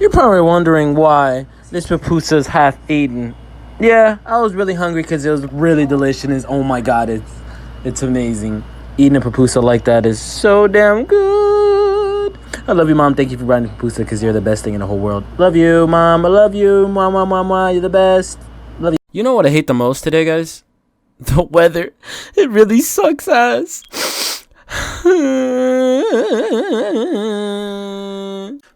You're probably wondering why this pupusa's half eaten. Yeah, I was really hungry because it was really delicious. Oh my god, it's amazing. Eating a pupusa like that is so damn good. I love you, Mom. Thank you for buying the pupusa because you're the best thing in the whole world. Love you, Mom. I love you. Mwah. You're the best. Love you. You know what I hate the most today, guys? The weather. It really sucks ass.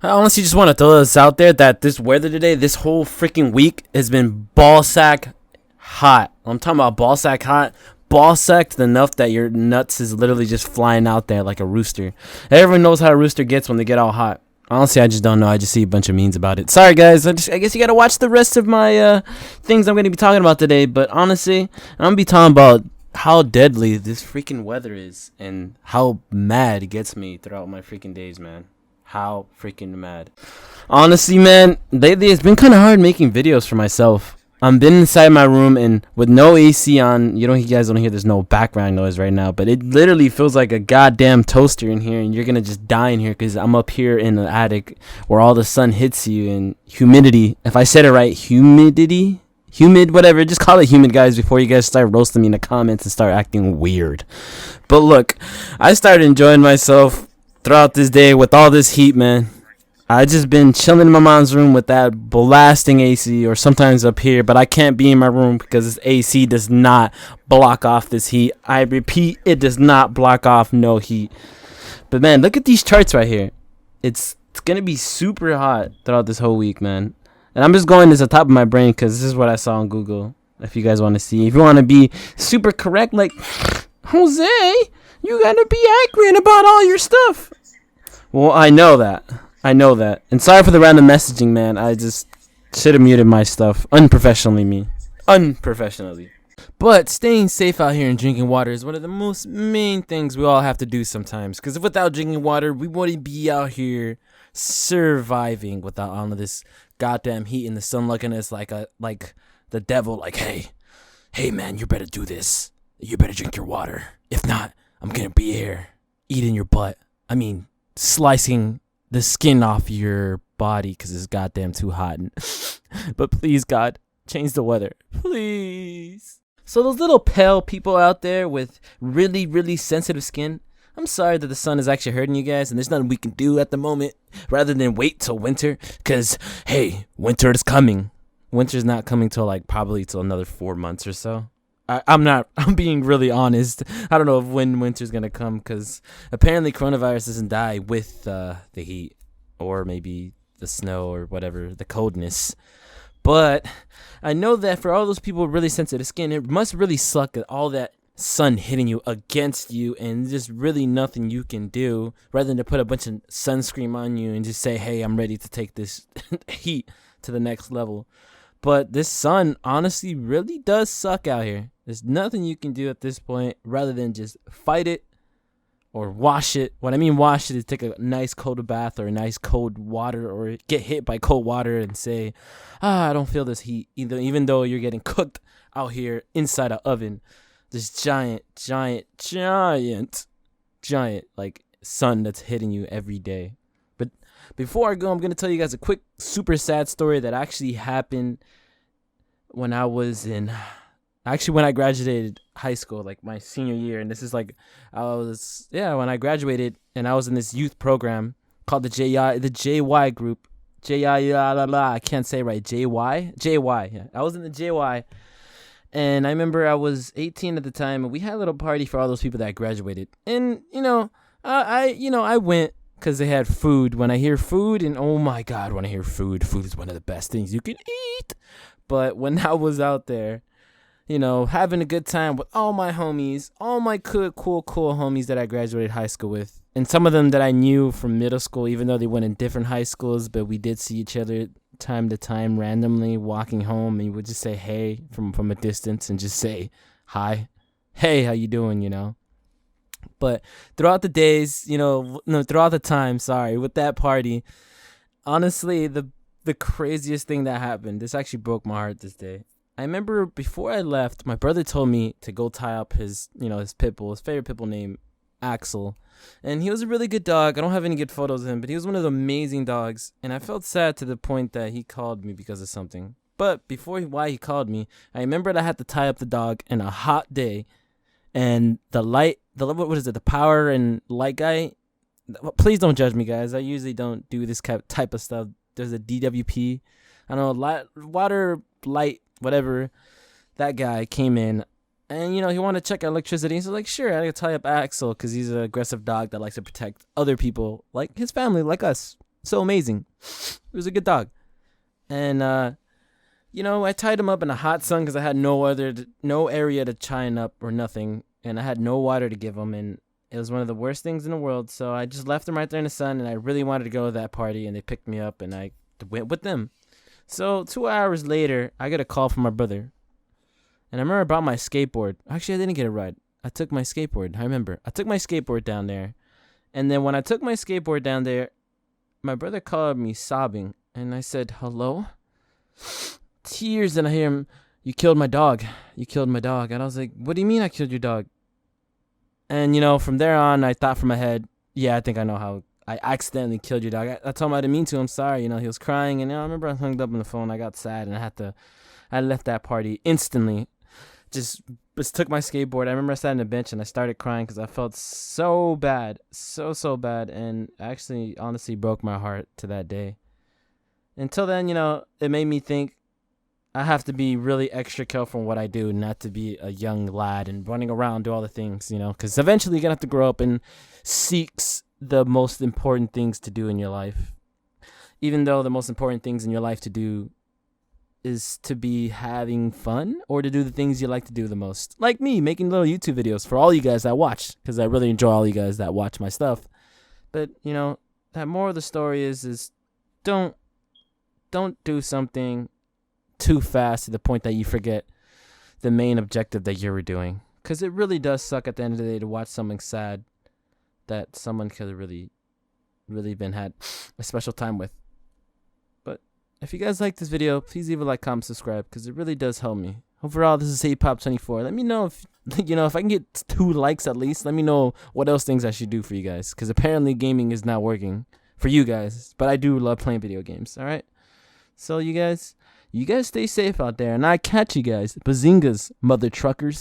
I honestly just want to throw this out there that this weather today, this whole freaking week, has been ballsack hot. I'm talking about ballsack hot. Ballsacked enough that your nuts is literally just flying out there like a rooster. Everyone knows how a rooster gets when they get all hot. Honestly, I just don't know. I just see a bunch of memes about it. Sorry, guys. I guess you got to watch the rest of my things I'm going to be talking about today. But honestly, I'm going to be talking about how deadly this freaking weather is and how mad it gets me throughout my freaking days, man. How freaking mad. Honestly, man, lately it's been kind of hard making videos for myself. I'm been inside my room and with no AC on. You guys don't hear there's no background noise right now, but it literally feels like a goddamn toaster in here, and you're gonna just die in here because I'm up here in the attic where all the sun hits you and humidity. If I said it right, humid, whatever. Just call it humid, guys, before you guys start roasting me in the comments and start acting weird. But look, I started enjoying myself throughout this day with all this heat, man. I just been chilling in my mom's room with that blasting AC, or sometimes up here, but I can't be in my room because this AC does not block off this heat. I repeat, it does not block off no heat. But man, look at these charts right here. It's gonna be super hot throughout this whole week, man. And I'm just going to the top of my brain because this is what I saw on Google. If you guys want to see, if you want to be super correct, like Jose, you gotta be accurate about all your stuff. Well, I know that. And sorry for the random messaging, man. I just should have muted my stuff. Unprofessionally. But staying safe out here and drinking water is one of the most main things we all have to do sometimes. Because without drinking water, we wouldn't be out here surviving without all of this goddamn heat and the sun looking at us like the devil. Like, hey, man, you better do this. You better drink your water. If not, I'm going to be here eating your butt. I mean, slicing the skin off your body because it's goddamn too hot. But please, God, change the weather, please. So those little pale people out there with really, really sensitive skin, I'm sorry that the sun is actually hurting you guys, and there's nothing we can do at the moment rather than wait till winter, because hey, winter is coming. Winter's not coming till probably till another 4 months or so. I'm being really honest. I don't know when winter's going to come, because apparently coronavirus doesn't die with the heat or maybe the snow or whatever, the coldness. But I know that for all those people with really sensitive skin, it must really suck at all that sun hitting you against you and just really nothing you can do rather than to put a bunch of sunscreen on you and just say, hey, I'm ready to take this heat to the next level. But this sun honestly really does suck out here. There's nothing you can do at this point rather than just fight it or wash it. What I mean wash it is take a nice cold bath or a nice cold water, or get hit by cold water and say, I don't feel this heat. Even though you're getting cooked out here inside an oven. This giant sun that's hitting you every day. But before I go, I'm going to tell you guys a quick super sad story that actually happened when I graduated high school, my senior year. And this is when I graduated, and I was in this youth program called the JY group. I can't say it right. JY. Yeah. I was in the JY. And I remember I was 18 at the time, and we had a little party for all those people that graduated. And, I went because they had food. When I hear food, and oh my God, when I hear food is one of the best things you can eat. But when I was out there, having a good time with all my homies, all my cool homies that I graduated high school with, and some of them that I knew from middle school, even though they went in different high schools, but we did see each other time to time randomly walking home, and we would just say hey from a distance and just say hi, hey, how you doing, But throughout the days, throughout the time, with that party, honestly, the craziest thing that happened, this actually broke my heart this day. I remember before I left, my brother told me to go tie up his pit bull, his favorite pit bull name. Axel. And he was a really good dog. I don't have any good photos of him, but he was one of the amazing dogs. And I felt sad to the point that he called me because of something. But why he called me, I remembered I had to tie up the dog in a hot day. And what is it, the power and light guy? Please don't judge me, guys. I usually don't do this type of stuff. There's a DWP. I don't know, water, light, whatever. That guy came in. And, he wanted to check electricity. So, sure, I could tie up Axel because he's an aggressive dog that likes to protect other people, like his family, like us. So amazing. He was a good dog. And, I tied him up in a hot sun because I had no area to tie him up or nothing. And I had no water to give him. And it was one of the worst things in the world. So I just left him right there in the sun. And I really wanted to go to that party. And they picked me up and I went with them. So 2 hours later, I get a call from my brother. And I remember I brought my skateboard. Actually, I didn't get a ride. I took my skateboard. I remember. I took my skateboard down there. And then when I took my skateboard down there, my brother called me sobbing. And I said, hello? Tears. And I hear him, you killed my dog. You killed my dog. And I was like, what do you mean I killed your dog? And, from there on, I thought from my head, yeah, I think I know how I accidentally killed your dog. I told him I didn't mean to. I'm sorry. He was crying. And I remember I hung up on the phone. I got sad. And I left that party instantly. Just took my skateboard. I remember I sat on the bench and I started crying because I felt so bad, so bad, and actually, honestly, broke my heart to that day. Until then, it made me think I have to be really extra careful in what I do, not to be a young lad and running around, do all the things, because eventually you're gonna have to grow up and seek the most important things to do in your life. Even though the most important things in your life to do is to be having fun or to do the things you like to do the most. Like me, making little YouTube videos for all you guys that watch, because I really enjoy all you guys that watch my stuff. But, that more of the story is don't do something too fast to the point that you forget the main objective that you were doing. Because it really does suck at the end of the day to watch something sad that someone could have really had a special time with. If you guys like this video, please leave a like, comment, subscribe, because it really does help me. Overall, this is HeyPop24. Let me know if I can get 2 likes at least. Let me know what else things I should do for you guys, because apparently gaming is not working for you guys. But I do love playing video games. All right. So you guys stay safe out there, and I catch you guys, bazingas, mother truckers.